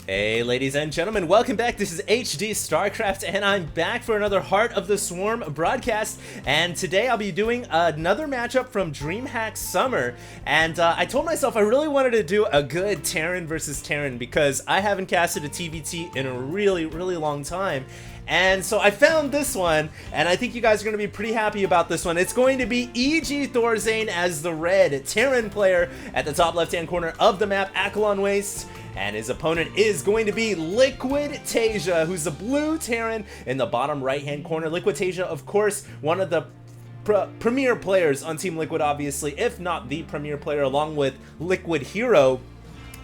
Hey ladies and gentlemen, welcome back. This is HD Starcraft and I'm back for another Heart of the Swarm broadcast, and today I'll be doing another matchup from DreamHack Summer. And I told myself I really wanted to do a good Terran versus Terran because I haven't casted a TvT in a really long time. And so I found this one, and I think you guys are going to be pretty happy about this one. It's going to be EG Thorzain as the red Terran player at the top left-hand corner of the map, Akalon Waste. And his opponent is going to be Liquid Taeja, who's the blue Terran in the bottom right-hand corner. Liquid Taeja, of course, one of the premier players on Team Liquid, obviously, if not the premier player, along with Liquid Hero.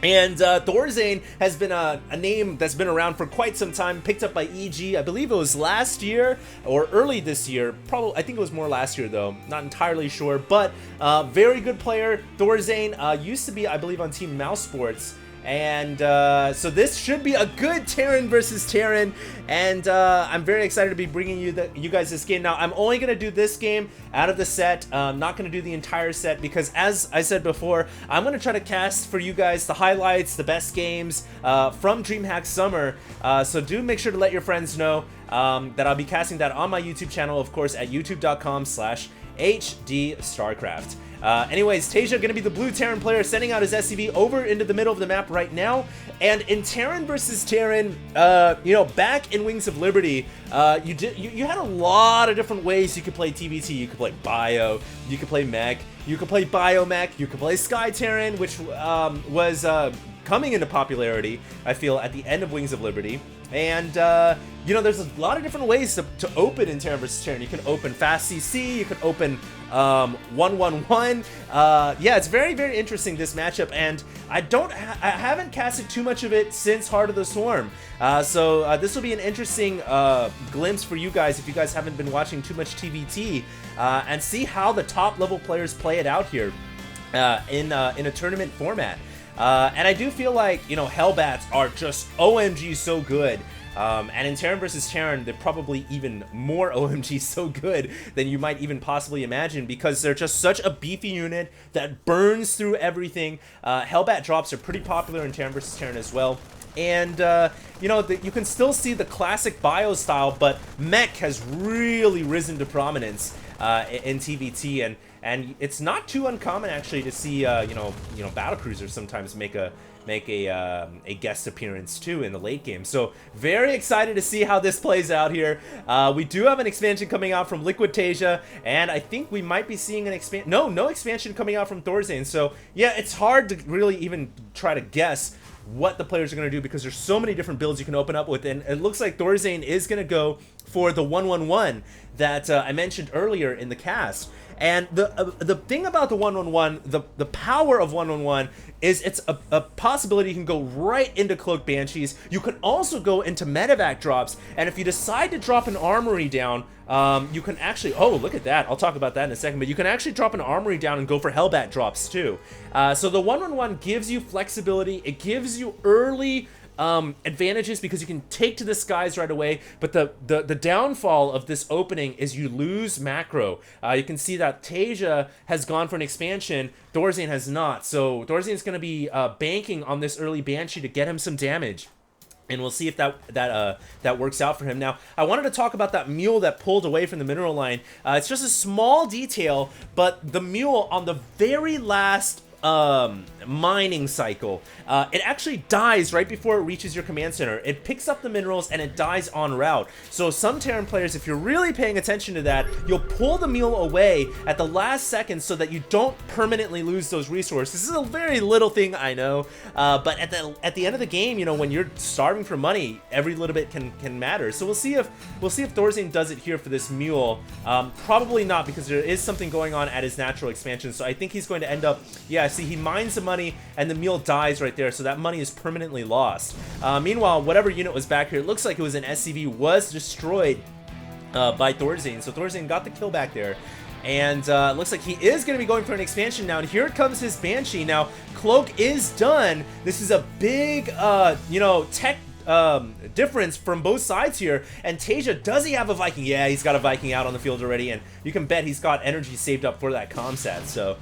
And Thorzain has been a name that's been around for quite some time, picked up by EG, I believe it was last year or early this year. Probably, I think it was more last year though, not entirely sure, but very good player. Thorzain used to be, I believe, on Team Mouse Sports. And so this should be a good Terran versus Terran, and I'm very excited to be bringing you guys this game. Now, I'm only going to do this game out of the set. I'm not going to do the entire set because, as I said before, I'm going to try to cast for you guys the highlights, the best games from DreamHack Summer. So do make sure to let your friends know that I'll be casting that on my YouTube channel, of course, at youtube.com/HDStarcraft. Anyways, Taeja gonna be the blue Terran player, sending out his SCV over into the middle of the map right now. And in Terran versus Terran, you know, back in Wings of Liberty, you had a lot of different ways you could play TvT. You could play Bio, you could play Mech, you could play Biomech, you could play Sky Terran, which was coming into popularity, I feel, at the end of Wings of Liberty. And you know, there's a lot of different ways to open in Terran vs Terran. You can open Fast CC, you can open 1-1-1. Yeah, it's very interesting, this matchup, and I haven't casted too much of it since Heart of the Swarm. So this will be an interesting glimpse for you guys if you guys haven't been watching too much TvT, and see how the top level players play it out here in a tournament format. And I do feel like, you know, Hellbats are just OMG so good. And in Terran vs Terran, they're probably even more OMG so good than you might even possibly imagine, because they're just such a beefy unit that burns through everything. Hellbat drops are pretty popular in Terran vs Terran as well. And, you know, you can still see the classic Bio style, but Mech has really risen to prominence in TvT, and it's not too uncommon actually to see you know battlecruisers sometimes make a guest appearance too in the late game. So very excited to see how this plays out here. We do have an expansion coming out from Liquid Taeja, and I think we might be seeing an no expansion coming out from Thorzain. So yeah, it's hard to really even try to guess what the players are going to do because there's so many different builds you can open up with, and it looks like Thorzain is going to go for the 1-1-1 that I mentioned earlier in the cast. And the thing about the 1-1-1, the power of 1-1-1 is it's a possibility you can go right into Cloak Banshees. You can also go into Medevac drops, and if you decide to drop an Armory down, you can actually, oh, look at that, I'll talk about that in a second, but you can actually drop an Armory down and go for Hellbat drops too. So the 1-1-1 gives you flexibility, it gives you early advantages because you can take to the skies right away, but the downfall of this opening is you lose macro. You can see that Taeja has gone for an expansion, Thorzain has not, so Thorzain is going to be banking on this early Banshee to get him some damage. And we'll see if that works out for him. Now, I wanted to talk about that mule that pulled away from the mineral line. It's just a small detail, but the mule on the very last mining cycle, it actually dies right before it reaches your command center. It picks up the minerals and it dies en route. So some Terran players, if you're really paying attention to that, you'll pull the mule away at the last second so that you don't permanently lose those resources. This is a very little thing, I know, but at the end of the game, you know, when you're starving for money, every little bit can matter. So we'll see if Thorzain does it here for this mule. Probably not, because there is something going on at his natural expansion. So I think he's going to end up, yeah, see, he mines the money and the mule dies right there, so that money is permanently lost. Meanwhile, whatever unit was back here, it looks like it was an SCV, was destroyed by Thorzain. So Thorzain got the kill back there. And looks like he is going to be going for an expansion now. And here comes his Banshee. Now, Cloak is done. This is a big, you know, tech difference from both sides here. And Taeja, does he have a Viking? Yeah, he's got a Viking out on the field already, and you can bet he's got energy saved up for that comsat. So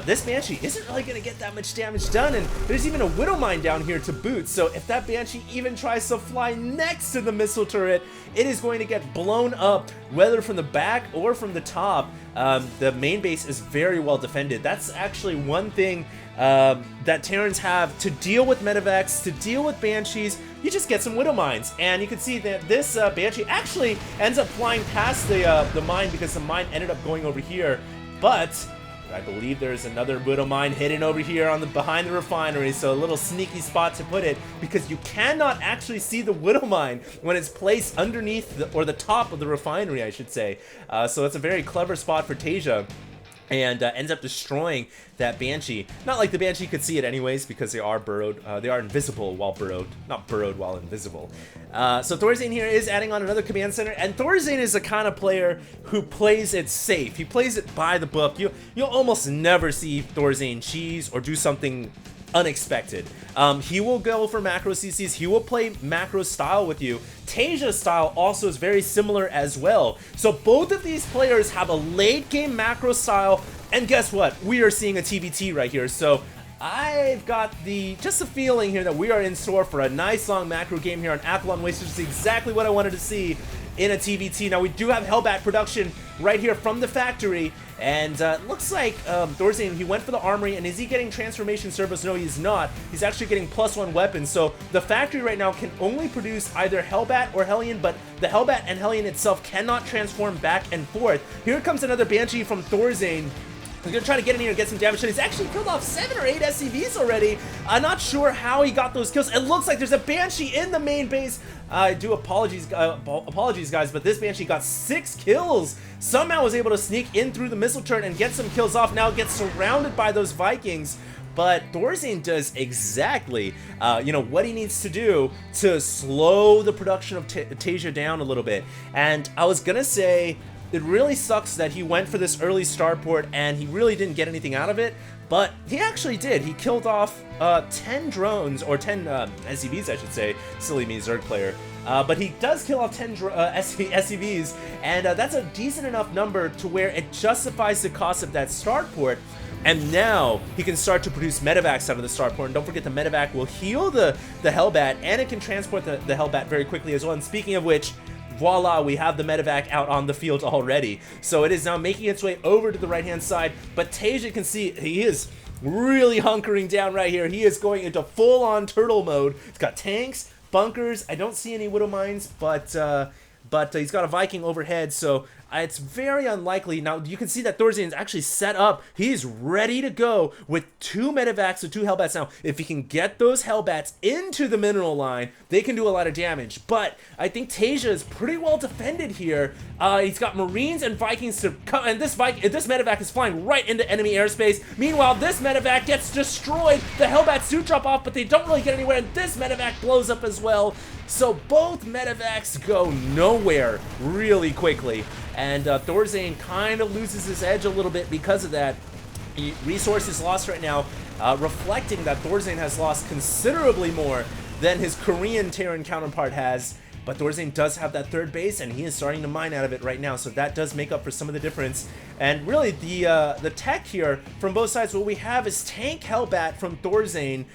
this Banshee isn't really going to get that much damage done, and there's even a Widow Mine down here to boot. So if that Banshee even tries to fly next to the missile turret, it is going to get blown up, whether from the back or from the top. The main base is very well defended. That's actually one thing that Terrans have to deal with Medivacs, to deal with Banshees. You just get some Widow Mines, and you can see that this Banshee actually ends up flying past the mine because the mine ended up going over here. But I believe there's another Widow Mine hidden over here on the behind the refinery, so a little sneaky spot to put it, because you cannot actually see the Widow Mine when it's placed underneath or the top of the refinery, I should say. So it's a very clever spot for Taeja, and ends up destroying that Banshee. Not like the Banshee could see it anyways, because they are burrowed. They are invisible while burrowed, not burrowed while invisible. So Thorzain here is adding on another command center, and Thorzain is the kind of player who plays it safe. He plays it by the book. You'll almost never see Thorzain cheese or do something unexpected. He will go for macro CCs. He will play macro style with you. Taeja's style also is very similar as well. So both of these players have a late game macro style, and guess what? We are seeing a TvT right here. So I've got just a feeling here that we are in store for a nice long macro game here on Athlon Waste, which is exactly what I wanted to see in a TvT. Now we do have Hellbat production right here from the factory, and looks like Thorzain, he went for the armory, and is he getting transformation servos? No, he's not. He's actually getting +1 weapons, so the factory right now can only produce either Hellbat or Hellion, but the Hellbat and Hellion itself cannot transform back and forth. Here comes another Banshee from Thorzain. He's going to try to get in here and get some damage, and he's actually killed off 7 or 8 SCVs already. I'm not sure how he got those kills. It looks like there's a Banshee in the main base. I do apologies guys, but this Banshee got 6 kills. Somehow was able to sneak in through the missile turret and get some kills off. Now gets surrounded by those Vikings. But Thorzain does exactly, what he needs to do to slow the production of Taeja down a little bit. And I was going to say, it really sucks that he went for this early starport and he really didn't get anything out of it, but he actually did. He killed off 10 drones, or 10 SCVs, I should say. Silly me, Zerg player. But he does kill off 10 SCVs, and that's a decent enough number to where it justifies the cost of that starport. And now he can start to produce medevacs out of the starport. And don't forget, the medevac will heal the Hellbat, and it can transport the Hellbat very quickly as well. And speaking of which, voila, we have the medevac out on the field already. So it is now making its way over to the right-hand side, but Taeja can see he is really hunkering down right here. He is going into full-on turtle mode. He's got tanks, bunkers. I don't see any Widow Mines, but he's got a Viking overhead, so it's very unlikely. Now, you can see that Thorzain is actually set up. He's ready to go with 2 medevacs and 2 Hellbats. Now, if he can get those Hellbats into the mineral line, they can do a lot of damage. But I think Taeja is pretty well defended here. He's got Marines and Vikings to come, and this medevac is flying right into enemy airspace. Meanwhile, this medevac gets destroyed. The Hellbats do drop off, but they don't really get anywhere, and this medevac blows up as well. So both medevacs go nowhere really quickly. And Thorzain kind of loses his edge a little bit because of that. Resources lost right now, reflecting that Thorzain has lost considerably more than his Korean Terran counterpart has. But Thorzain does have that third base, and he is starting to mine out of it right now, so that does make up for some of the difference. And really, the tech here from both sides, what we have is Tank Hellbat from Thorzain,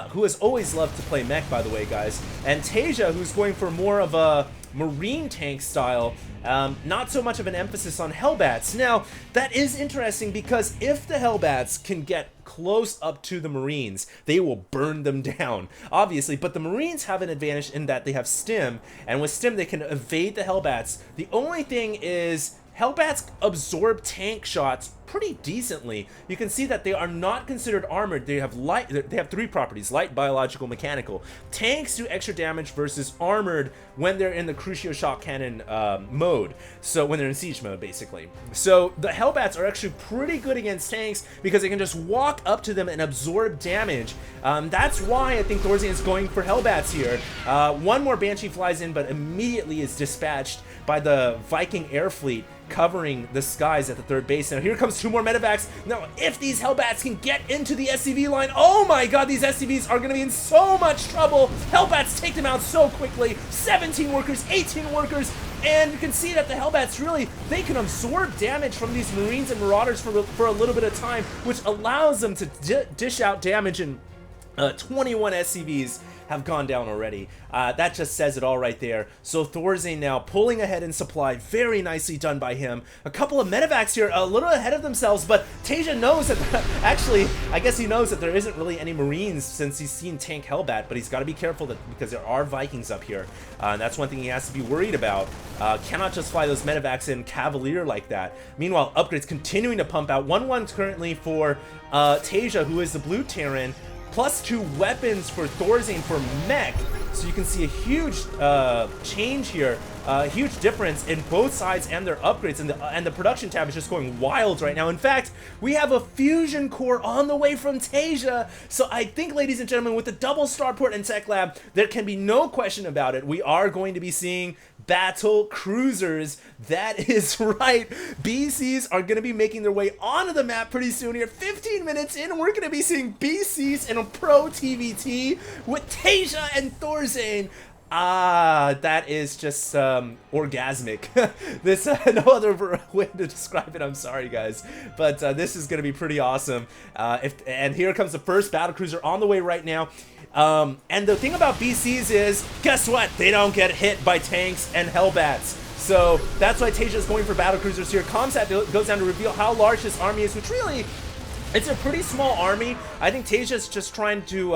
who has always loved to play mech, by the way, guys, and Taeja, who's going for more of a Marine tank style, not so much of an emphasis on Hellbats. Now, that is interesting because if the Hellbats can get close up to the Marines, they will burn them down, obviously, but the Marines have an advantage in that they have stim, and with stim they can evade the Hellbats. The only thing is, Hellbats absorb tank shots pretty decently. You can see that they are not considered armored. They have 3 properties: light, biological, mechanical. Tanks do extra damage versus armored when they're in the Crucio Shock Cannon mode. So when they're in siege mode, basically. So the Hellbats are actually pretty good against tanks because they can just walk up to them and absorb damage. That's why I think Thorzain is going for Hellbats here. One more Banshee flies in, but immediately is dispatched by the Viking air fleet covering the skies at the third base. Now here comes those 2 more medevacs. Now, if these Hellbats can get into the SCV line, oh my god, these SCVs are going to be in so much trouble. Hellbats take them out so quickly. 17 workers, 18 workers, and you can see that the Hellbats really, they can absorb damage from these Marines and Marauders for a little bit of time, which allows them to dish out damage, and 21 SCVs have gone down already. That just says it all right there. So Thorzain now pulling ahead in supply. Very nicely done by him. A couple of medevacs here, a little ahead of themselves, but Taeja knows that, actually, I guess he knows that there isn't really any Marines since he's seen tank Hellbat, but he's got to be careful because there are Vikings up here. That's one thing he has to be worried about. Cannot just fly those medevacs in cavalier like that. Meanwhile, upgrades continuing to pump out. 1-1 currently for Taeja, who is the blue Terran. +2 weapons for Thorzain for mech. So you can see a huge change here, a huge difference in both sides and their upgrades, and the production tab is just going wild right now. In fact, we have a fusion core on the way from Taeja. So I think, ladies and gentlemen, with the double starport and tech lab, there can be no question about it. We are going to be seeing battle cruisers. That is right. BCs are going to be making their way onto the map pretty soon here. 15 minutes in, we're going to be seeing BCs in a pro TvT with Taeja and Thorzain. That is just orgasmic. This no other way to describe it. I'm sorry, guys, but this is going to be pretty awesome. And here comes the first battlecruiser on the way right now. And the thing about BCs is, guess what? They don't get hit by tanks and Hellbats. So that's why Taeja is going for battlecruisers here. Comsat goes down to reveal how large this army is, which really, it's a pretty small army. I think Taeja's just trying to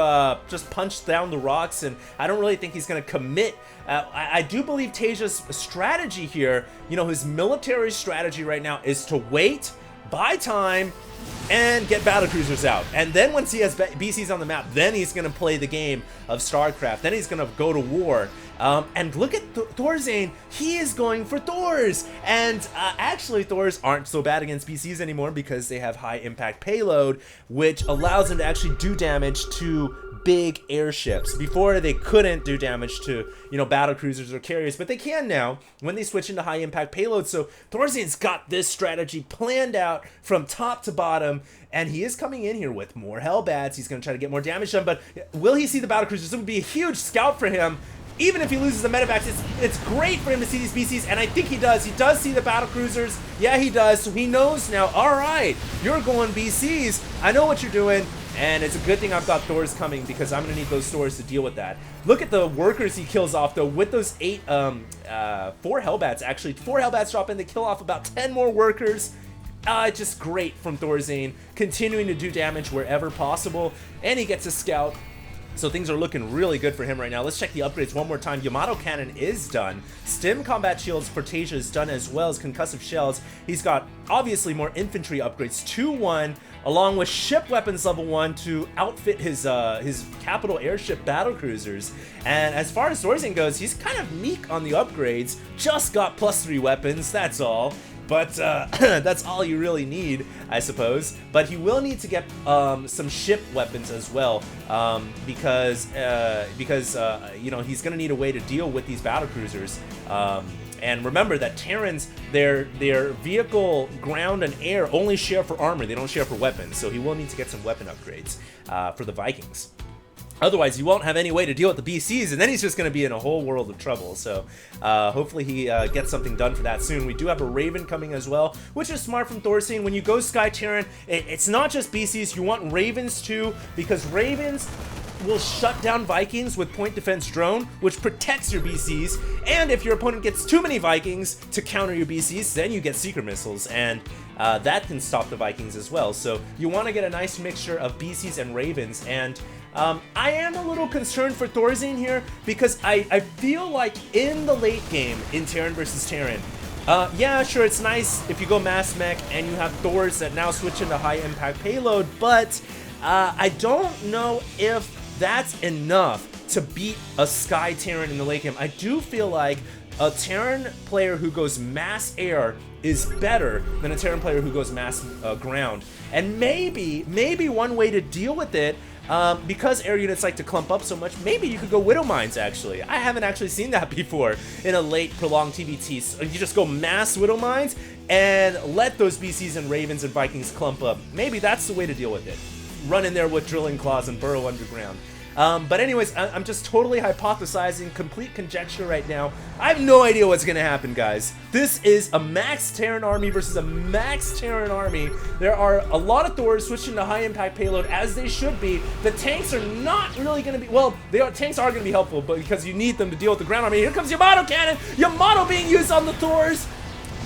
just punch down the rocks, and I don't really think he's going to commit. I do believe Taeja's strategy here, you know, his military strategy right now is to wait, buy time, and get battlecruisers out. And then once he has BCs on the map, then he's going to play the game of Starcraft. Then he's going to go to war. And look at Thorzain. He is going for Thors. And actually, Thors aren't so bad against BCs anymore because they have high impact payload, which allows them to actually do damage to big airships. Before, they couldn't do damage to, you know, battle cruisers or carriers, but they can now when they switch into high impact payload. So Thorzain's got this strategy planned out from top to bottom, and he is coming in here with more Hellbats. He's going to try to get more damage done, but will he see the battle cruisers? It would be a huge scout for him. Even if he loses the medevacs, it's great for him to see these BCs, and I think he does. He does see the battle cruisers. Yeah, he does. So he knows now, all right, you're going BCs. I know what you're doing. And it's a good thing I've got Thors coming, because I'm going to need those Thors to deal with that. Look at the workers he kills off, though, with those 4 Hellbats, actually. 4 Hellbats drop in, they kill off about 10 more workers. Just great from Thorzain, continuing to do damage wherever possible. And he gets a scout. So things are looking really good for him right now. Let's check the upgrades one more time. Yamato Cannon is done. Stim Combat Shields for Taeja is done, as well as Concussive Shells. He's got, obviously, more infantry upgrades. 2-1, along with Ship Weapons level 1 to outfit his capital airship battlecruisers. And as far as Thorzain goes, he's kind of meek on the upgrades. Just got +3 weapons, that's all. But that's all you really need, I suppose. But he will need to get some ship weapons as well, because you know, he's going to need a way to deal with these battlecruisers. And remember that Terrans, their vehicle, ground, and air only share for armor. They don't share for weapons. So he will need to get some weapon upgrades for the Vikings. Otherwise, you won't have any way to deal with the BCs, and then he's just going to be in a whole world of trouble. So hopefully he gets something done for that soon. We do have a Raven coming as well, which is smart from Thorzain. When you go Sky Terran, it's not just BCs. You want Ravens too, because Ravens will shut down Vikings with point defense drone, which protects your BCs. And if your opponent gets too many Vikings to counter your BCs, then you get seeker missiles, and that can stop the Vikings as well. So you want to get a nice mixture of BCs and Ravens. And I am a little concerned for Thorzain here, because I feel like in the late game in Terran versus Terran, yeah, sure, it's nice if you go mass mech and you have Thors that now switch into high impact payload, but I don't know if that's enough to beat a Sky Terran in the late game. I do feel like a Terran player who goes mass air is better than a Terran player who goes mass ground. And maybe one way to deal with it because air units like to clump up so much, maybe you could go Widow Mines, actually. I haven't actually seen that before in a late, prolonged TvT. So you just go mass Widow Mines and let those BCs and Ravens and Vikings clump up. Maybe that's the way to deal with it. Run in there with drilling claws and burrow underground. But anyways, I'm just totally hypothesizing, complete conjecture right now. I have no idea what's gonna happen, guys. This is a max Terran army versus a max Terran army. There are a lot of Thors switching to high impact payload, as they should be. The tanks are not really gonna be, well, tanks are gonna be helpful, but because you need them to deal with the ground army. Here comes Yamato cannon! Yamato being used on the Thors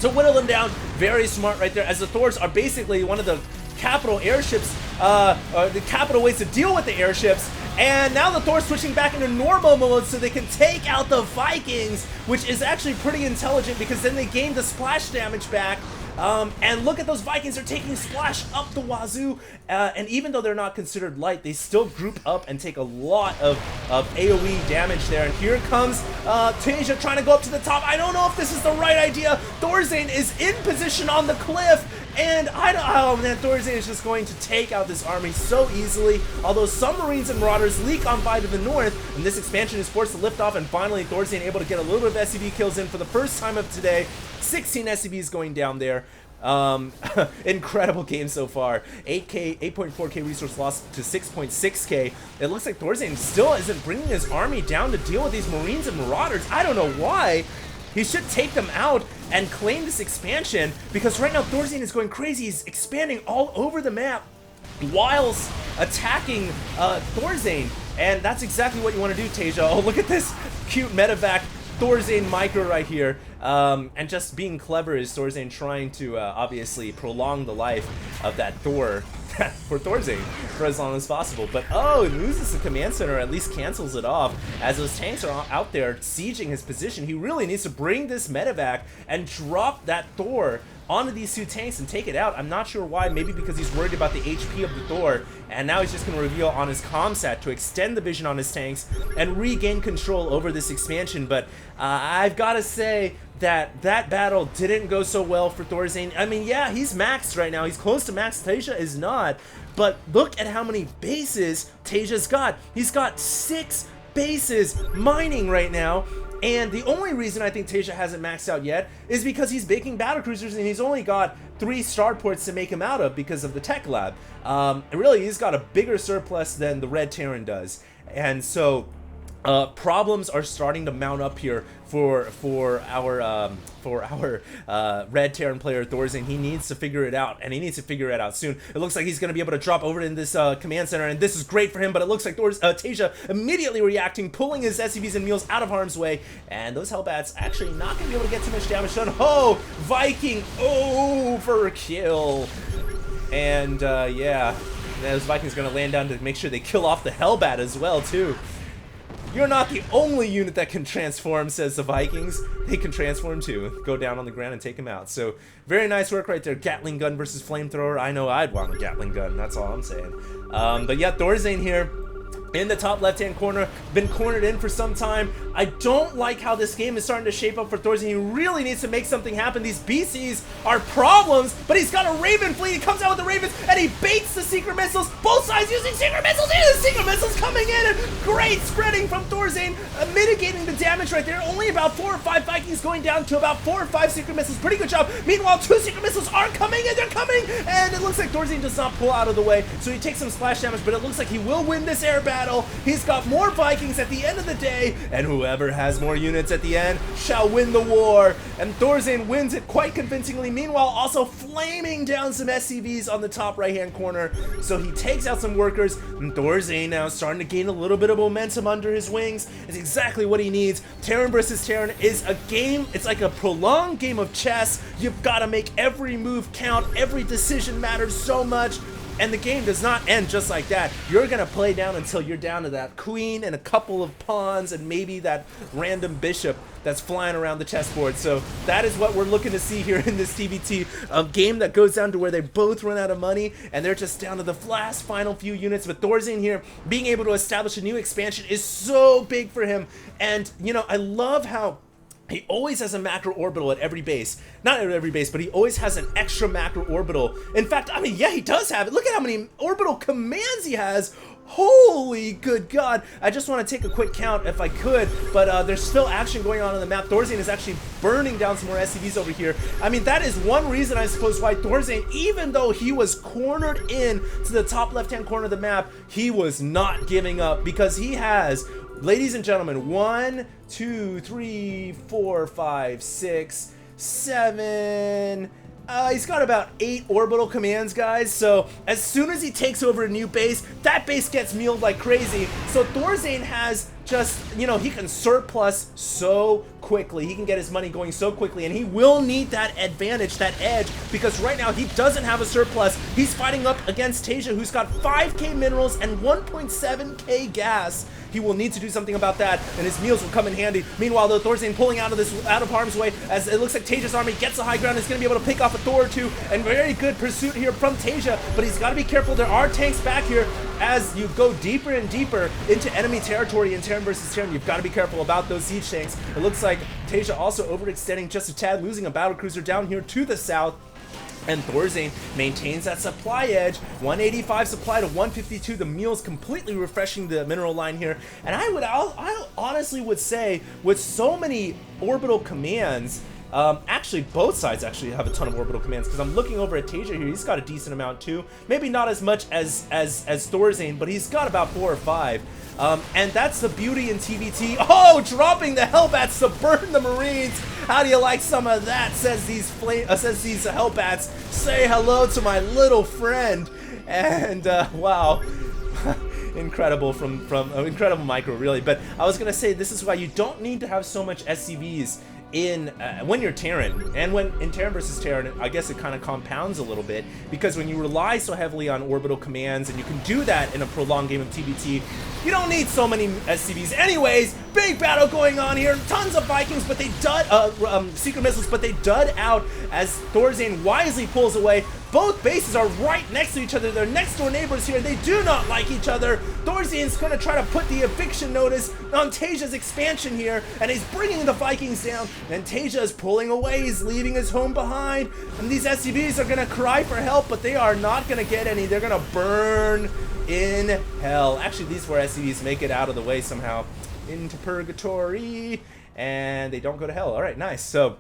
to whittle them down. Very smart right there, as the Thors are basically one of the capital airships, the capital ways to deal with the airships. And now the Thor's switching back into normal mode so they can take out the Vikings, which is actually pretty intelligent because then they gain the splash damage back. And look at those Vikings, they're taking splash up the wazoo, and even though they're not considered light, they still group up and take a lot of AoE damage there. And here comes Taeja trying to go up to the top. I don't know if this is the right idea. Thorzain is in position on the cliff, and oh man, Thorzain is just going to take out this army so easily. Although some Marines and Marauders leak on by to the north, and this expansion is forced to lift off, and finally Thorzain able to get a little bit of SCV kills in for the first time of today. 16 SCVs going down there. Incredible game so far. 8.4k resource loss to 6.6k. It looks like Thorzain still isn't bringing his army down to deal with these Marines and Marauders. I don't know why. He should take them out and claim this expansion, because right now Thorzain is going crazy. He's expanding all over the map whilst attacking Thorzain, and that's exactly what you want to do, Taeja. Oh, look at this cute medevac Thorzain micro right here. And just being clever is Thorzain trying to obviously prolong the life of that Thor for Thorzain for as long as possible. But oh, it loses the command center, or at least cancels it off. As those tanks are out there sieging his position, he really needs to bring this medevac and drop that Thor onto these two tanks and take it out. I'm not sure why. Maybe because he's worried about the HP of the Thor, and now he's just going to reveal on his comsat to extend the vision on his tanks and regain control over this expansion. But I've got to say that battle didn't go so well for Thorzain. I mean, yeah, he's maxed right now. He's close to max. Taeja is not. But look at how many bases Taeja's got. He's got 6 bases mining right now. And the only reason I think Taeja hasn't maxed out yet is because he's baking battlecruisers, and he's only got 3 starports to make him out of because of the tech lab. Really, he's got a bigger surplus than the Red Terran does. And so problems are starting to mount up here for our Red Terran player Thorzain. He needs to figure it out, and he needs to figure it out soon. It looks like he's going to be able to drop over in this command center, and this is great for him. But it looks like Taeja immediately reacting, pulling his SCVs and mules out of harm's way, and those Hellbats actually not going to be able to get too much damage done. Oh, Viking overkill, and yeah, those Vikings are going to land down to make sure they kill off the Hellbat as well too. You're not the only unit that can transform, says the Vikings. They can transform too. Go down on the ground and take him out. So, very nice work right there. Gatling gun versus flamethrower. I know I'd want a Gatling gun. That's all I'm saying. But yeah, Thorzain here in the top left-hand corner, been cornered in for some time. I don't like how this game is starting to shape up for Thorzain. He really needs to make something happen. These BCs are problems, but he's got a Raven fleet. He comes out with the Ravens, and he baits the secret missiles. Both sides using secret missiles, and the secret missiles coming in, and great spreading from Thorzain, mitigating the damage right there. Only about 4 or 5 Vikings going down to about 4 or 5 secret missiles. Pretty good job. Meanwhile, 2 secret missiles are coming, and they're coming, and it looks like Thorzain does not pull out of the way, so he takes some splash damage, but it looks like he will win this air battle. He's got more Vikings at the end of the day, and whoever has more units at the end shall win the war. And Thorzain wins it quite convincingly, meanwhile also flaming down some SCVs on the top right-hand corner. So he takes out some workers, and Thorzain now starting to gain a little bit of momentum under his wings. It's exactly what he needs. Terran versus Terran is a game, it's like a prolonged game of chess. You've got to make every move count, every decision matters so much. And the game does not end just like that. You're going to play down until you're down to that queen and a couple of pawns and maybe that random bishop that's flying around the chessboard. So that is what we're looking to see here in this TvT. A game that goes down to where they both run out of money and they're just down to the last final few units. But Thorzain here being able to establish a new expansion is so big for him. And, you know, I love how he always has a macro orbital at every base. Not at every base, but he always has an extra macro orbital. In fact, I mean, yeah, he does have it. Look at how many orbital commands he has. Holy good God. I just want to take a quick count if I could, but there's still action going on the map. Thorzain is actually burning down some more SCVs over here. I mean, that is one reason, I suppose, why Thorzain, even though he was cornered in to the top left-hand corner of the map, he was not giving up, because he has, ladies and gentlemen, 1, 2, 3, 4, 5, 6, 7... he's got about 8 orbital commands, guys, so as soon as he takes over a new base, that base gets mealed like crazy. So Thorzain has just, you know, he can surplus so quickly, he can get his money going so quickly, and he will need that advantage, that edge, because right now he doesn't have a surplus. He's fighting up against Taeja, who's got 5k minerals and 1.7k gas. He will need to do something about that, and his meals will come in handy. Meanwhile, though, Thorzain pulling out of harm's way, as it looks like Taeja's army gets the high ground. He's going to be able to pick off a Thor or two, and very good pursuit here from Taeja, but he's got to be careful. There are tanks back here. As you go deeper and deeper into enemy territory in Terran versus Terran, you've got to be careful about those siege tanks. It looks like Taeja also overextending just a tad, losing a battlecruiser down here to the south. And Thorzain maintains that supply edge, 185 supply to 152. The meal's completely refreshing the mineral line here. And I honestly would say, with so many orbital commands, actually both sides actually have a ton of orbital commands, because I'm looking over at Taeja here. He's got a decent amount too. Maybe not as much as Thorzain, but he's got about 4 or 5. And that's the beauty in TvT. Oh, dropping the Hellbats to burn the Marines. How do you like some of that? Says these Hellbats. Say hello to my little friend. And wow. Incredible from incredible micro, really. But I was gonna say, this is why you don't need to have so much SCVs in when you're Terran, and when in Terran versus Terran, I guess it kind of compounds a little bit, because when you rely so heavily on orbital commands, and you can do that in a prolonged game of TvT, you don't need so many SCVs. Anyways, big battle going on here. Tons of Vikings, but they dud secret missiles, but they dud out as Thorzain wisely pulls away. Both bases are right next to each other. They're next door neighbors here. They do not like each other. Thorzain's going to try to put the eviction notice on Taeja's expansion here, and he's bringing the Vikings down. And Taeja is pulling away. He's leaving his home behind. And these SCVs are going to cry for help, but they are not going to get any. They're going to burn in hell. Actually, these 4 SCVs make it out of the way somehow into purgatory, and they don't go to hell. All right, nice. So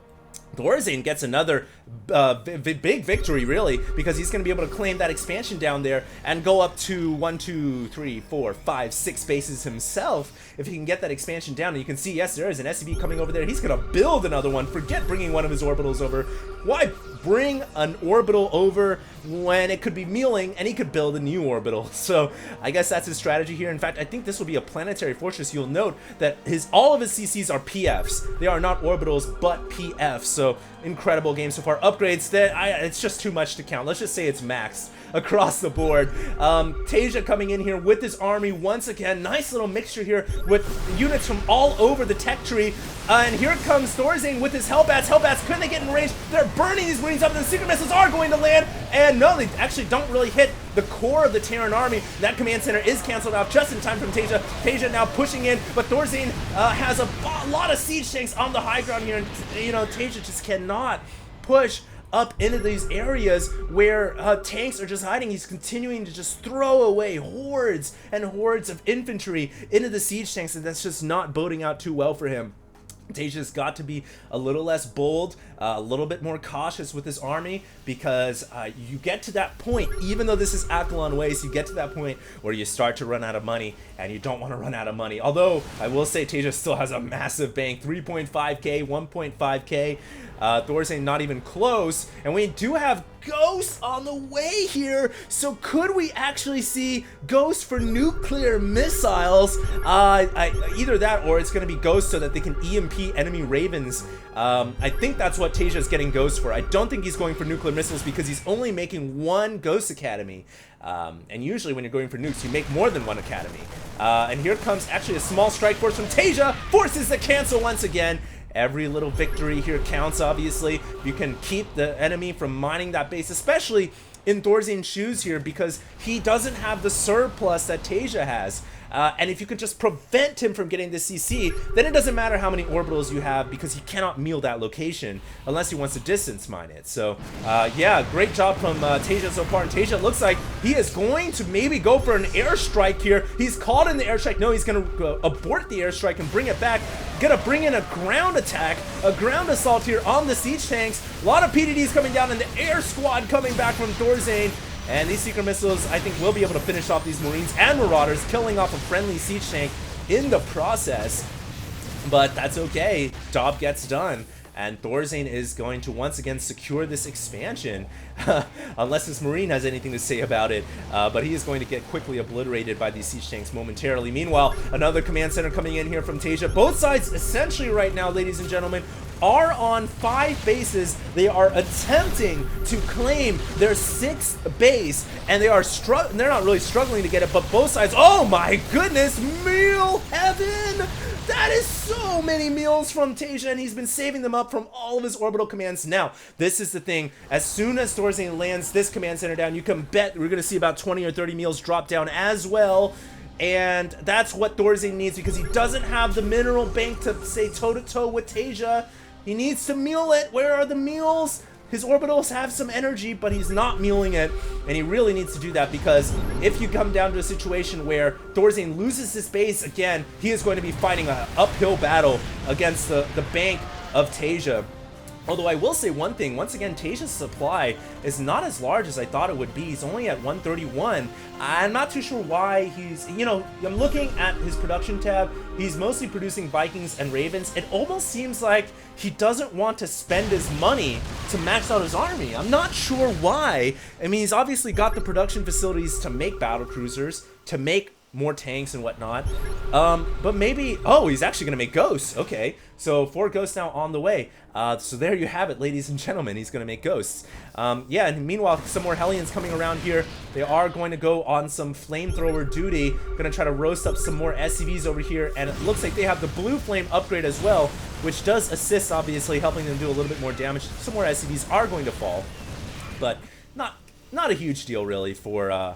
Thorzain gets another big victory, really, because he's going to be able to claim that expansion down there and go up to 1, 2, 3, 4, 5, 6 bases himself if he can get that expansion down. And you can see, yes, there is an SCV coming over there. He's going to build another one. Forget bringing one of his orbitals over. Why bring an orbital over when it could be mealing and he could build a new orbital? So I guess that's his strategy here. In fact, I think this will be a planetary fortress. You'll note that all of his CCs are PFs. They are not orbitals, but PFs. So incredible game so far. Upgrades, it's just too much to count. Let's just say it's maxed across the board. Taeja coming in here with his army once again. Nice little mixture here with units from all over the tech tree. And here comes Thorzain with his Hellbats. Hellbats, couldn't they get in range? They're burning these Marines up, and the secret missiles are going to land. And no, they actually don't really hit the core of the Terran army. That command center is canceled out just in time from Taeja. Taeja now pushing in, but Thorzain has a lot of siege tanks on the high ground here. And, you know, Taeja just cannot push up into these areas where tanks are just hiding. He's continuing to just throw away hordes and hordes of infantry into the siege tanks, and that's just not boding out too well for him. Taeja's got to be a little less bold, a little bit more cautious with his army, because you get to that point, even though this is Athlon Waste, you get to that point where you start to run out of money, and you don't want to run out of money. Although, I will say Taeja still has a massive bank, 3.5k, 1.5k, Thorzain not even close, and we do have Ghosts on the way here, so could we actually see Ghosts for nuclear missiles? Either that, or it's going to be Ghosts so that they can EMP enemy Ravens. I think that's what Taeja is getting Ghosts for. I don't think he's going for nuclear missiles, because he's only making 1 Ghost Academy. And usually when you're going for nukes, you make more than 1 academy. And here comes actually a small strike force from Taeja, forces the cancel once again. Every little victory here counts, obviously. You can keep the enemy from mining that base, especially in Thorzain's shoes here, because he doesn't have the surplus that Taeja has. and if you can just prevent him from getting the CC, then it doesn't matter how many orbitals you have because he cannot meal that location unless he wants to distance mine it. So yeah, great job from Taeja so far, and Taeja looks like he is going to maybe go for an airstrike here. He's called in the airstrike. No, he's going to abort the airstrike and bring it back. Gonna bring in a ground attack, a ground assault here on the siege tanks. A lot of PDDs coming down, and the air squad coming back from Thorzain. And these secret missiles, I think, will be able to finish off these Marines and Marauders, killing off a friendly siege tank in the process. But that's okay. Job gets done. And Thorzain is going to once again secure this expansion, unless this Marine has anything to say about it. But he is going to get quickly obliterated by these siege tanks momentarily. Meanwhile, another command center coming in here from Taeja. Both sides, essentially right now, ladies and gentlemen, are on 5 bases. They are attempting to claim their 6th base, and they're not really struggling to get it, but both sides, oh my goodness, meal heaven! That is so many meals from Taeja, and he's been saving them up from all of his orbital commands. Now, this is the thing. As soon as Thorzain lands this command center down, you can bet we're going to see about 20 or 30 meals drop down as well. And that's what Thorzain needs, because he doesn't have the mineral bank to say toe-to-toe with Taeja. He needs to meal it. Where are the meals? His orbitals have some energy, but he's not mealing it, and he really needs to do that, because if you come down to a situation where Thorzain loses his base again, he is going to be fighting an uphill battle against the bank of Taeja. Although I will say one thing, once again, Taeja's supply is not as large as I thought it would be. He's only at 131. I'm not too sure why he's, you know, I'm looking at his production tab. He's mostly producing Vikings and Ravens. It almost seems like he doesn't want to spend his money to max out his army. I'm not sure why. I mean, he's obviously got the production facilities to make battle cruisers, to make more tanks and whatnot, but maybe, oh, he's actually gonna make ghosts. Okay, so 4 ghosts now on the way. So there you have it, ladies and gentlemen. He's gonna make ghosts. Yeah, and meanwhile, some more Hellions coming around here. They are going to go on some flamethrower duty, gonna try to roast up some more SCVs over here, and it looks like they have the blue flame upgrade as well, which does assist, obviously, helping them do a little bit more damage. Some more SCVs are going to fall, but not a huge deal really for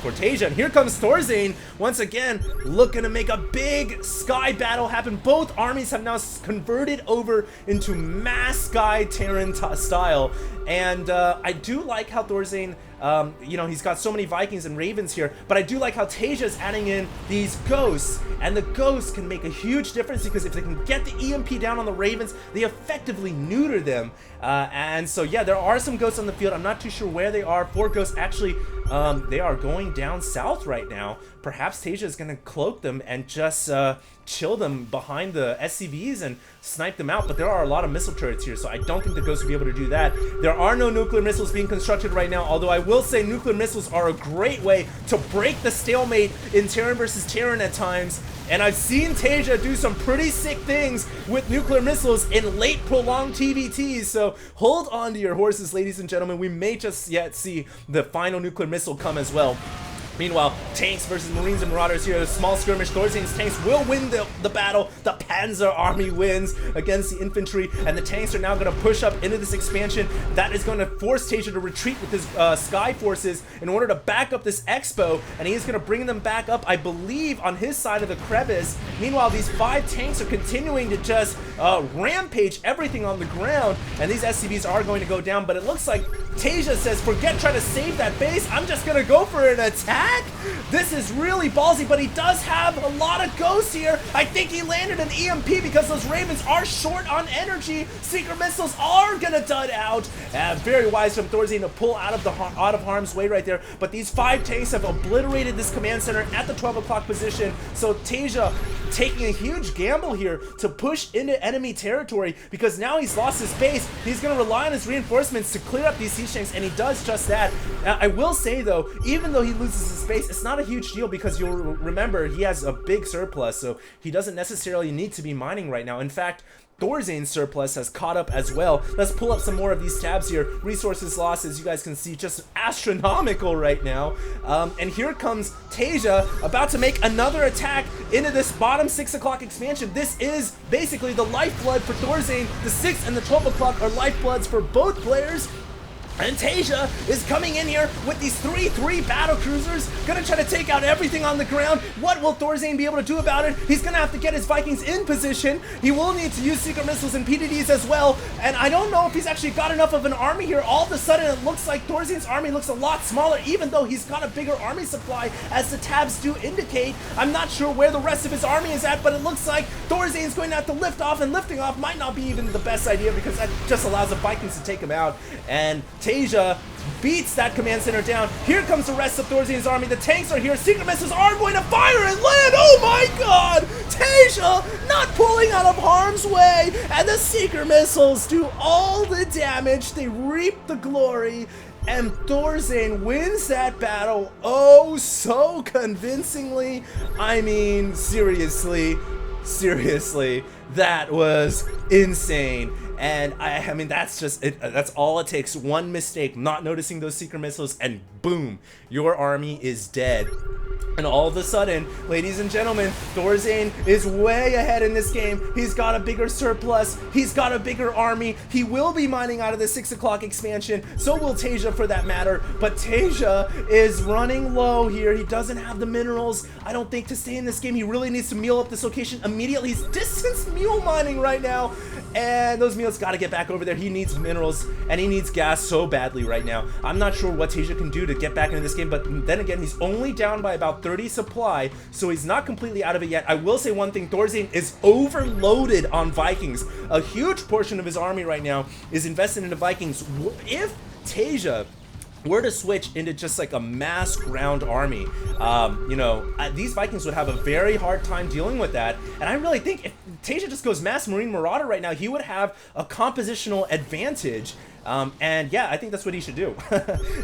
Taeja. And here comes Thorzain once again, looking to make a big sky battle happen. Both armies have now converted over into mass sky Terran style, and I do like how Thorzain, you know, he's got so many Vikings and Ravens here, but I do like how Taeja's adding in these ghosts, and the ghosts can make a huge difference, because if they can get the EMP down on the Ravens, they effectively neuter them. And so yeah, there are some ghosts on the field. I'm not too sure where they are. 4 ghosts actually, they are going down south right now. Perhaps Taeja is going to cloak them and just chill them behind the SCVs and snipe them out, but there are a lot of missile turrets here, so I don't think the ghosts will be able to do that. There are no nuclear missiles being constructed right now, although I will say nuclear missiles are a great way to break the stalemate in Terran versus Terran at times, and I've seen Taeja do some pretty sick things with nuclear missiles in late prolonged TvTs, so hold on to your horses, ladies and gentlemen. We may just yet see the final nuclear missile come as well. Meanwhile, tanks versus Marines and Marauders here. A small skirmish. Thorzain's tanks will win the battle. The Panzer army wins against the infantry, and the tanks are now going to push up into this expansion. That is going to force Taeja to retreat with his sky forces in order to back up this expo, and he's going to bring them back up, I believe, on his side of the crevice. Meanwhile, these 5 tanks are continuing to just rampage everything on the ground, and these SCVs are going to go down, but it looks like Taeja says, forget trying to save that base, I'm just going to go for an attack. This is really ballsy, but he does have a lot of ghosts here. I think he landed an EMP because those Ravens are short on energy. Secret missiles are gonna dud out. Very wise from Thorzain to pull out of harm's way right there. But these 5 tanks have obliterated this command center at the 12 o'clock position. So Taeja taking a huge gamble here to push into enemy territory, because now he's lost his base. He's gonna rely on his reinforcements to clear up these siege tanks, and he does just that. I will say though, even though he loses his base, it's not a huge deal, because you'll remember he has a big surplus, so he doesn't necessarily need to be mining right now. In fact, Thorzain's surplus has caught up as well. Let's pull up some more of these tabs here. Resources lost, as you guys can see, just astronomical right now. And here comes Taeja, about to make another attack into this bottom 6 o'clock expansion. This is basically the lifeblood for Thorzain. The 6 and the 12 o'clock are lifebloods for both players. And Taeja is coming in here with these 3-3 battle cruisers, gonna try to take out everything on the ground. What will Thorzain be able to do about it? He's gonna have to get his Vikings in position. He will need to use secret missiles and PDDs as well. And I don't know if he's actually got enough of an army here. All of a sudden, it looks like Thorzain's army looks a lot smaller, even though he's got a bigger army supply, as the tabs do indicate. I'm not sure where the rest of his army is at, but it looks like Thorzain's going to have to lift off, and lifting off might not be even the best idea because that just allows the Vikings to take him out. And Taeja beats that command center down. Here comes the rest of Thorzain's army. The tanks are here. Secret missiles are going to fire and land. Oh my god! Taeja not pulling out of harm's way. And the secret missiles do all the damage. They reap the glory. And Thorzain wins that battle oh so convincingly. I mean, seriously, that was insane. And I mean, that's just it. That's all it takes. One mistake, not noticing those secret missiles, and boom, your army is dead. And all of a sudden, ladies and gentlemen, Thorzain is way ahead in this game. He's got a bigger surplus. He's got a bigger army. He will be mining out of the 6 o'clock expansion. So will Taeja, for that matter. But Taeja is running low here. He doesn't have the minerals, I don't think, to stay in this game. He really needs to meal up this location immediately. He's distance mule mining right now. And those meals got to get back over there. He needs minerals and he needs gas so badly right now. I'm not sure what Taeja can do to get back into this game, but then again, he's only down by about 30 supply, so he's not completely out of it yet. I will say one thing, Thorzain is overloaded on Vikings. A huge portion of his army right now is invested into Vikings. If Taeja were to switch into just like a mass ground army, you know, these Vikings would have a very hard time dealing with that. And I really think if Taeja just goes mass Marine Marauder right now, he would have a compositional advantage. And yeah, I think that's what he should do.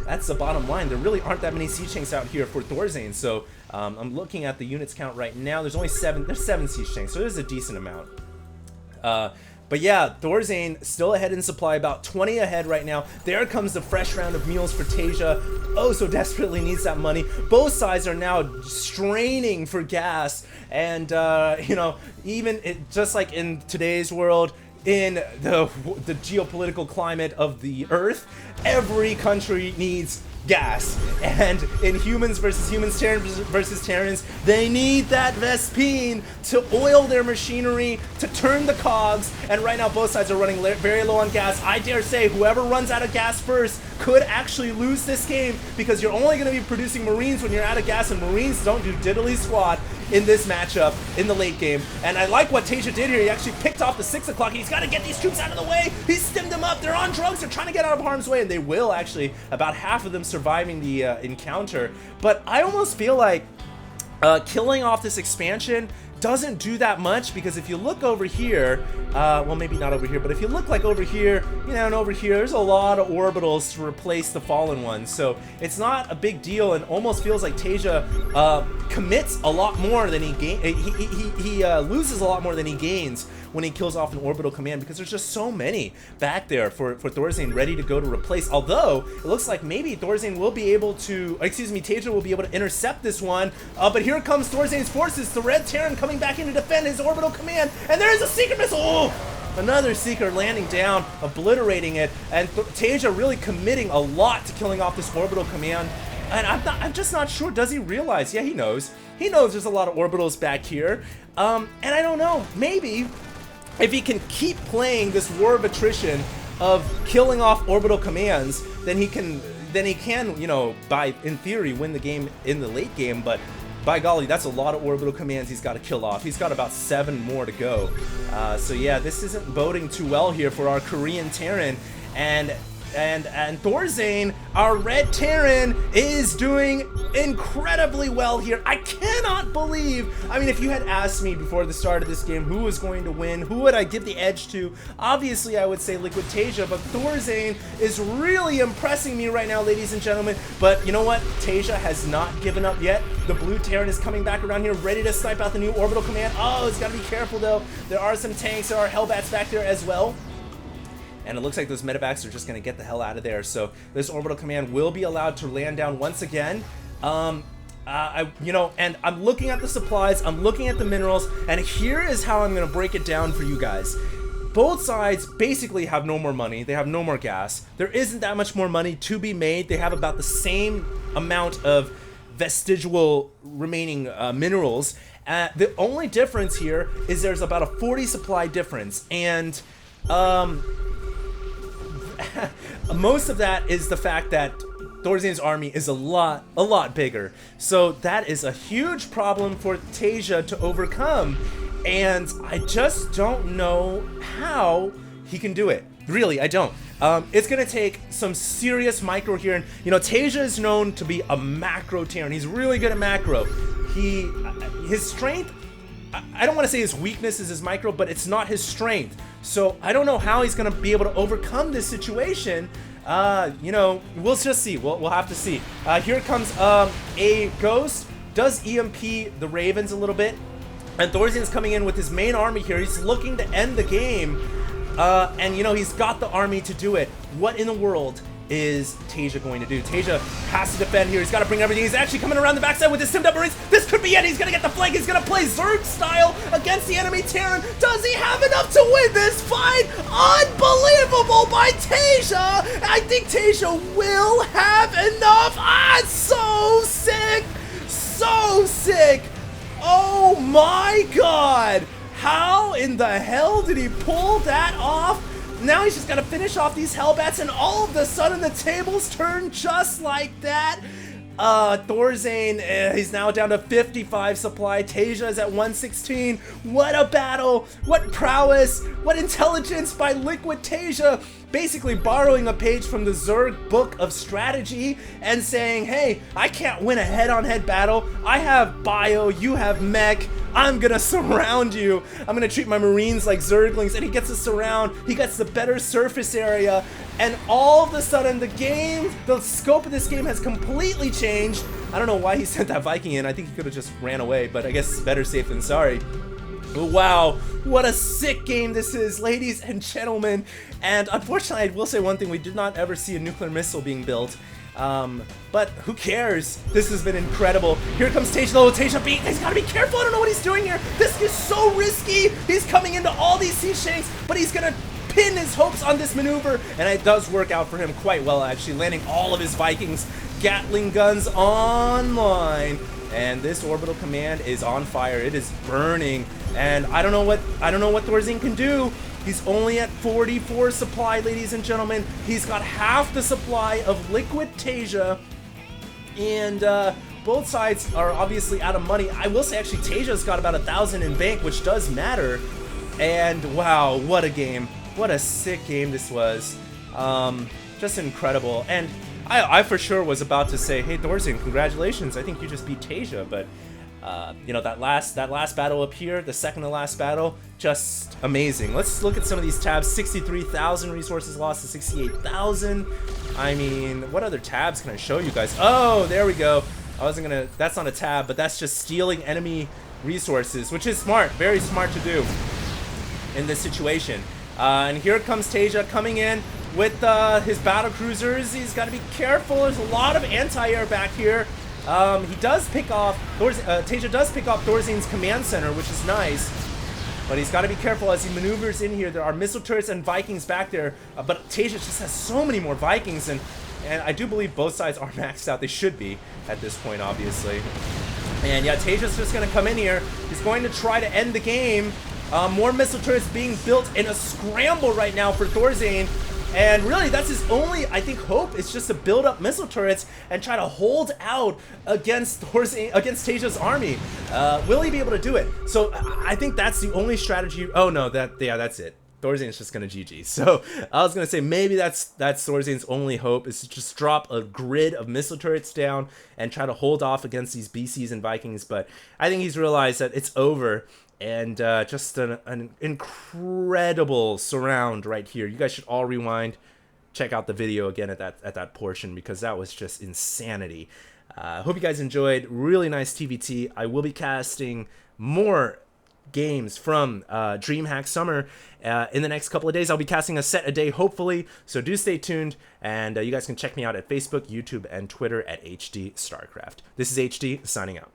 That's the bottom line. There really aren't that many siege tanks out here for Thorzain. So I'm looking at the units count right now. There's only 7. There's 7 siege tanks, so there's a decent amount. But yeah, Thorzain still ahead in supply, about 20 ahead right now. There comes the fresh round of meals for Taeja. Oh, so desperately needs that money. Both sides are now straining for gas. And, you know, just like in today's world, in the geopolitical climate of the Earth, every country needs gas. And in humans versus humans, Terrans versus Terrans, they need that Vespene to oil their machinery, to turn the cogs, and right now both sides are running very low on gas. I dare say whoever runs out of gas first could actually lose this game, because you're only going to be producing Marines when you're out of gas, and Marines don't do diddly squat in this matchup in the late game. And I like what Taeja did here. He actually picked off the 6 o'clock. He's got to get these troops out of the way. He stemmed them up. They're on drugs. They're trying to get out of harm's way, and they will actually, about half of them surviving the encounter. But I almost feel like killing off this expansion doesn't do that much, because if you look over here, well, maybe not over here, but if you look like over here, you know, and over here, there's a lot of orbitals to replace the fallen ones, so it's not a big deal, and almost feels like Taeja commits a lot more than he loses a lot more than he gains when he kills off an orbital command, because there's just so many back there for Thorzain ready to go to replace. Although it looks like maybe Thorzain will be able to, excuse me, Taeja will be able to intercept this one. But here comes Thorzain's forces. The Red Terran coming back in to defend his orbital command, and there is a secret missile. Oh! Another Seeker landing down, obliterating it, and Taeja really committing a lot to killing off this orbital command. And I'm just not sure. Does he realize? Yeah, he knows. He knows there's a lot of orbitals back here. And I don't know. Maybe if he can keep playing this war of attrition of killing off orbital commands, then he can, you know, in theory, win the game in the late game. But by golly, that's a lot of orbital commands he's got to kill off. He's got about 7 more to go. So yeah, this isn't boding too well here for our Korean Terran. And Thorzain, our Red Terran, is doing incredibly well here. I cannot believe, I mean, if you had asked me before the start of this game who was going to win, who would I give the edge to, obviously I would say Liquid Taeja, but Thorzain is really impressing me right now, ladies and gentlemen. But you know what? Taeja has not given up yet. The blue Terran is coming back around here, ready to snipe out the new orbital command. Oh, it's got to be careful though. There are some tanks, there are Hellbats back there as well. And it looks like those medevacs are just going to get the hell out of there. So this orbital command will be allowed to land down once again. You know, and I'm looking at the supplies, I'm looking at the minerals, and here is how I'm going to break it down for you guys. both sides basically have no more money. They have no more gas. There isn't that much more money to be made. They have about the same amount of vestigial remaining minerals. The only difference here is there's about a 40 supply difference, and most of that is the fact that Thorzain's army is a lot bigger. So that is a huge problem for Taeja to overcome, and I just don't know how he can do it. Really, I don't. It's gonna take some serious micro here, and you know, Taeja is known to be a macro Terran. He's really good at macro. His strength, I don't want to say his weakness is his micro, but it's not his strength. So I don't know how he's gonna be able to overcome this situation. You know, we'll just see. We'll have to see. Here comes a Ghost. Does EMP the Ravens a little bit, and Thorzain's coming in with his main army here. He's looking to end the game. And you know, he's got the army to do it. What in the world is Taeja going to do? Taeja has to defend here. He's got to bring everything. He's actually coming around the backside with his Stimmed Up Marines. This could be it. He's going to get the flank. He's going to play Zerg style against the enemy Terran. Does he have enough to win this fight? Unbelievable by Taeja. I think Taeja will have enough. Ah, it's so sick. So sick. Oh my God. How in the hell did he pull that off? Now he's just got to finish off these Hellbats, and all of a sudden the tables turn just like that. Thorzain, he's now down to 55 supply. Taeja is at 116. What a battle! What prowess! What intelligence by Liquid Taeja! Basically borrowing a page from the Zerg book of strategy and saying, hey, I can't win a head-on-head battle. I have bio, you have mech. I'm gonna surround you. I'm gonna treat my Marines like Zerglings, and he gets a surround. He gets the better surface area, and all of a sudden the scope of this game has completely changed. I don't know why he sent that Viking in. I think he could have just ran away, but I guess better safe than sorry. Wow, what a sick game this is, ladies and gentlemen. And unfortunately, I will say one thing, we did not ever see a nuclear missile being built. But who cares? This has been incredible. Here comes Taeja. Oh, Taeja beat. He's got to be careful. I don't know what he's doing here. This is so risky. He's coming into all these siege shanks, but he's going to pin his hopes on this maneuver. And it does work out for him quite well, actually, landing all of his Vikings Gatling guns online. And this orbital command is on fire. It is burning. And I don't know what Thorzain can do. He's only at 44 supply, ladies and gentlemen. He's got half the supply of Liquid Taeja. And both sides are obviously out of money. I will say, actually, Taeja's got about 1,000 in bank, which does matter. And wow, what a game. What a sick game this was. Just incredible. And I for sure was about to say, hey, Thorzain, congratulations. I think you just beat Taeja, but you know, that last battle up here, the second to last battle, just amazing. Let's look at some of these tabs. 63,000 resources lost to 68,000. I mean, what other tabs can I show you guys? Oh, there we go. I wasn't gonna, that's not a tab, but that's just stealing enemy resources, which is smart, very smart to do in this situation. And here comes Taeja coming in with his battle cruisers. He's got to be careful. There's a lot of anti-air back here. He does pick off, Taeja does pick off Thorzain's command center, which is nice. But he's got to be careful as he maneuvers in here. There are missile turrets and Vikings back there. But Taeja just has so many more Vikings. And I do believe both sides are maxed out. They should be at this point, obviously. And yeah, Taeja's just going to come in here. He's going to try to end the game. More missile turrets being built in a scramble right now for Thorzain. And really, that's his only, I think, hope is just to build up missile turrets and try to hold out against Taeja's army. Will he be able to do it? So I think that's the only strategy. Oh no, that's it. Thorzain's just gonna GG. So I was gonna say maybe that's Thorzain's only hope is to just drop a grid of missile turrets down and try to hold off against these BCs and Vikings. But I think he's realized that it's over. And just an incredible surround right here. You guys should all rewind, check out the video again at that portion, because that was just insanity. Hope you guys enjoyed. Really nice TvT. I will be casting more games from DreamHack Summer in the next couple of days. I'll be casting a set a day, hopefully. So do stay tuned, and you guys can check me out at Facebook, YouTube, and Twitter at HD Starcraft. This is HD signing out.